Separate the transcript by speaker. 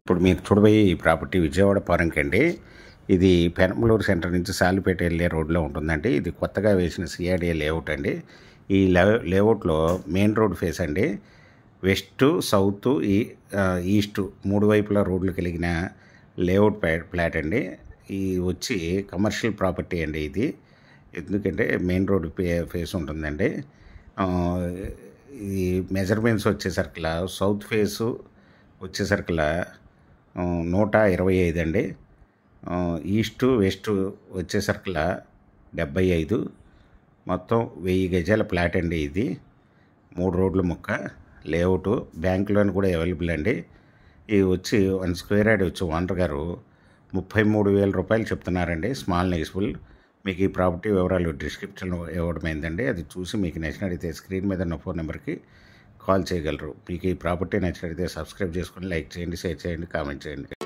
Speaker 1: ఇప్పుడు మీరు చూడబోయే ఈ ప్రాపర్టీ విజయవాడ పారంకండి. ఇది పెరంబలూరు సెంటర్ నుంచి సాలిపేట వెళ్ళే రోడ్లో ఉంటుందండి. ఇది కొత్తగా వేసిన సిఆర్డీఏ లేఅవుట్ అండి. ఈ లేఅవుట్లో మెయిన్ రోడ్ ఫేస్ అండి. వెస్ట్, సౌత్, ఈస్ట్ మూడు వైపులా రోడ్లు కలిగిన లేఅవుట్ ప్లాట్ అండి. ఈ వచ్చి కమర్షియల్ ప్రాపర్టీ అండి ఇది. ఎందుకంటే మెయిన్ రోడ్ ఫేస్ ఉంటుందండి. ఈ మెజర్మెంట్స్ వచ్చేసరికలా సౌత్ ఫేసు వచ్చేసరికలా 125 అండి. ఈస్ట్ వెస్ట్ వచ్చేసరికలా 75. మొత్తం 1000 గజాల ప్లాట్ అండి ఇది. 3 రోడ్ల ముక్క లేఅవుట్. బ్యాంక్ లోన్ కూడా అవైలబుల్ అండి. ఇది వచ్చి 1 స్క్వేర్ యార్డ్ వచ్చి ఓనర్ గారు 33,000 రూపాయలు చెప్తున్నారండి. స్మాల్ నెగిసిబుల్. మీకు ఈ ప్రాపర్టీ వివరాలు డిస్క్రిప్షన్లో ఇవ్వడమైందండి. అది చూసి మీకు నచ్చినట్లయితే స్క్రీన్ మీద ఉన్న ఫోన్ నెంబర్కి కాల్ చేయగలరు. మీకు ఈ ప్రాపర్టీ నచ్చినట్లయితే సబ్స్క్రైబ్ చేసుకొని లైక్ చేయండి, షేర్ చేయండి, కామెంట్ చేయండి.